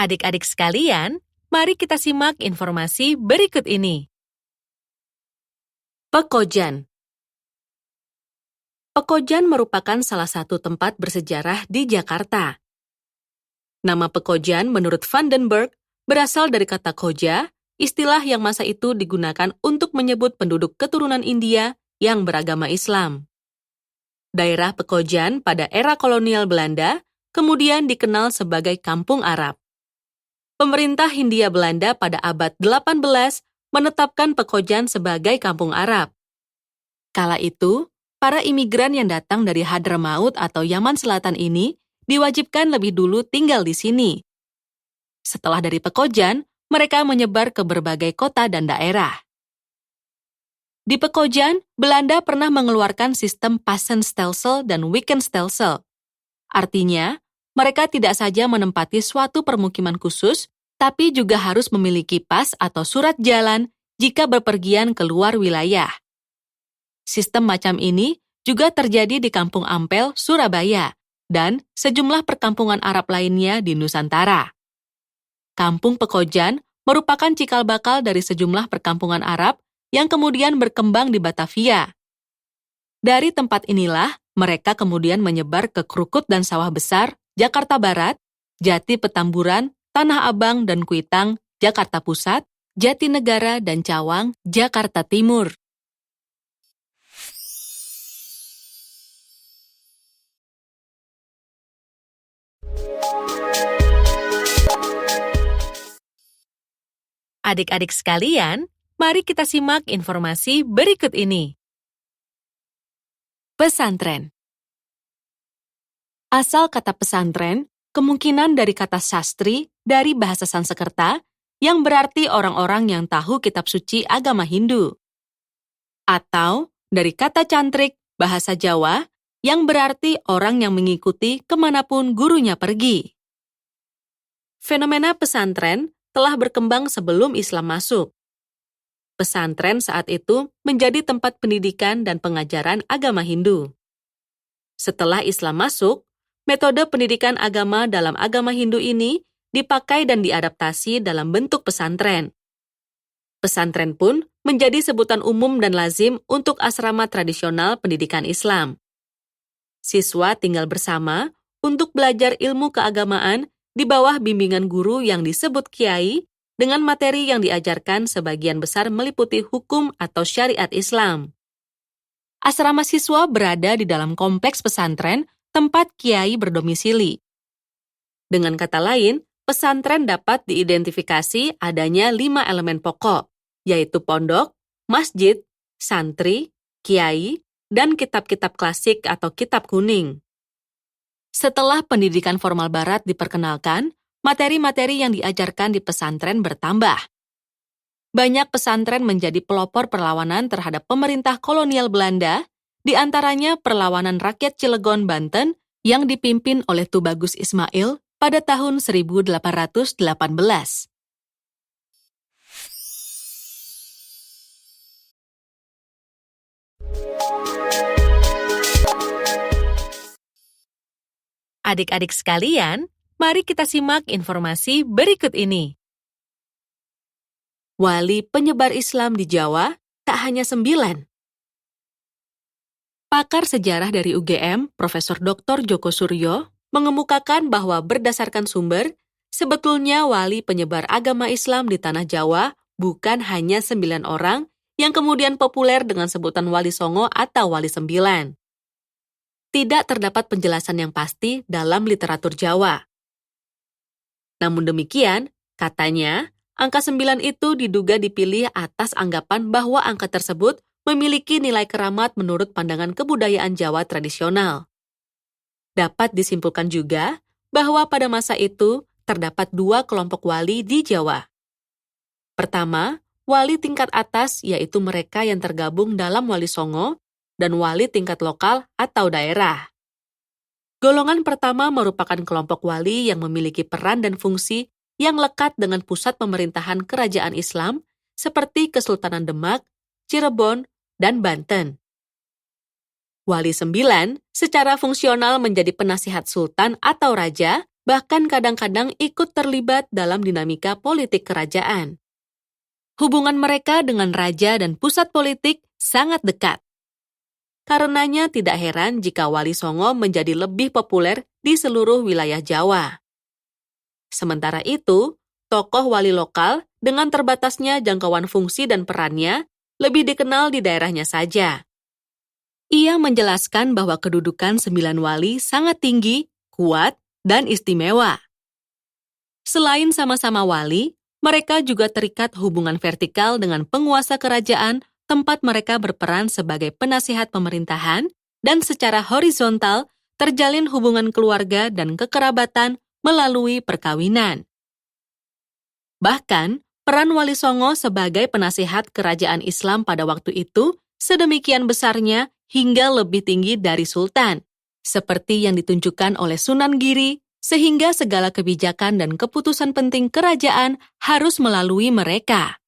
Adik-adik sekalian, mari kita simak informasi berikut ini. Pekojan. Pekojan merupakan salah satu tempat bersejarah di Jakarta. Nama Pekojan menurut Vandenberg berasal dari kata koja, istilah yang masa itu digunakan untuk menyebut penduduk keturunan India yang beragama Islam. Daerah Pekojan pada era kolonial Belanda kemudian dikenal sebagai Kampung Arab. Pemerintah Hindia Belanda pada abad 18 menetapkan Pekojan sebagai Kampung Arab. Kala itu, para imigran yang datang dari Hadramaut atau Yaman Selatan ini diwajibkan lebih dulu tinggal di sini. Setelah dari Pekojan, mereka menyebar ke berbagai kota dan daerah. Di Pekojan, Belanda pernah mengeluarkan sistem Passenstelsel dan Wickenstelsel. Artinya, mereka tidak saja menempati suatu permukiman khusus, tapi juga harus memiliki pas atau surat jalan jika bepergian keluar wilayah. Sistem macam ini juga terjadi di Kampung Ampel, Surabaya, dan sejumlah perkampungan Arab lainnya di Nusantara. Kampung Pekojan merupakan cikal bakal dari sejumlah perkampungan Arab yang kemudian berkembang di Batavia. Dari tempat inilah, mereka kemudian menyebar ke Krukut dan Sawah Besar, Jakarta Barat, Jati Petamburan, Tanah Abang dan Kuitang, Jakarta Pusat, Jatinegara dan Cawang, Jakarta Timur. Adik-adik sekalian, mari kita simak informasi berikut ini. Pesantren. Asal kata pesantren kemungkinan dari kata sastri dari bahasa Sanskerta yang berarti orang-orang yang tahu kitab suci agama Hindu. Atau dari kata cantrik bahasa Jawa yang berarti orang yang mengikuti kemanapun gurunya pergi. Fenomena pesantren telah berkembang sebelum Islam masuk. Pesantren saat itu menjadi tempat pendidikan dan pengajaran agama Hindu. Setelah Islam masuk, metode pendidikan agama dalam agama Hindu ini dipakai dan diadaptasi dalam bentuk pesantren. Pesantren pun menjadi sebutan umum dan lazim untuk asrama tradisional pendidikan Islam. Siswa tinggal bersama untuk belajar ilmu keagamaan di bawah bimbingan guru yang disebut kiai, dengan materi yang diajarkan sebagian besar meliputi hukum atau syariat Islam. Asrama siswa berada di dalam kompleks pesantren tempat kiai berdomisili. Dengan kata lain, pesantren dapat diidentifikasi adanya 5 elemen pokok, yaitu pondok, masjid, santri, kiai, dan kitab-kitab klasik atau kitab kuning. Setelah pendidikan formal barat diperkenalkan, materi-materi yang diajarkan di pesantren bertambah. Banyak pesantren menjadi pelopor perlawanan terhadap pemerintah kolonial Belanda, di antaranya perlawanan rakyat Cilegon, Banten, yang dipimpin oleh Tubagus Ismail pada tahun 1818. Adik-adik sekalian, mari kita simak informasi berikut ini. Wali penyebar Islam di Jawa tak hanya 9. Pakar sejarah dari UGM, Profesor Dr. Joko Suryo, mengemukakan bahwa berdasarkan sumber, sebetulnya wali penyebar agama Islam di Tanah Jawa bukan hanya 9 orang yang kemudian populer dengan sebutan Wali Songo atau Wali 9. Tidak terdapat penjelasan yang pasti dalam literatur Jawa. Namun demikian, katanya, angka 9 itu diduga dipilih atas anggapan bahwa angka tersebut memiliki nilai keramat menurut pandangan kebudayaan Jawa tradisional. Dapat disimpulkan juga bahwa pada masa itu terdapat 2 kelompok wali di Jawa. Pertama, wali tingkat atas yaitu mereka yang tergabung dalam Wali Songo dan wali tingkat lokal atau daerah. Golongan pertama merupakan kelompok wali yang memiliki peran dan fungsi yang lekat dengan pusat pemerintahan kerajaan Islam seperti Kesultanan Demak, Cirebon, dan Banten. Wali 9 secara fungsional menjadi penasihat sultan atau raja bahkan kadang-kadang ikut terlibat dalam dinamika politik kerajaan. Hubungan mereka dengan raja dan pusat politik sangat dekat. Karenanya tidak heran jika Wali Songo menjadi lebih populer di seluruh wilayah Jawa. Sementara itu, tokoh wali lokal dengan terbatasnya jangkauan fungsi dan perannya lebih dikenal di daerahnya saja. Ia menjelaskan bahwa kedudukan 9 wali sangat tinggi, kuat, dan istimewa. Selain sama-sama wali, mereka juga terikat hubungan vertikal dengan penguasa kerajaan tempat mereka berperan sebagai penasihat pemerintahan dan secara horizontal terjalin hubungan keluarga dan kekerabatan melalui perkawinan. Bahkan, peran Wali Songo sebagai penasihat kerajaan Islam pada waktu itu sedemikian besarnya hingga lebih tinggi dari Sultan, seperti yang ditunjukkan oleh Sunan Giri, sehingga segala kebijakan dan keputusan penting kerajaan harus melalui mereka.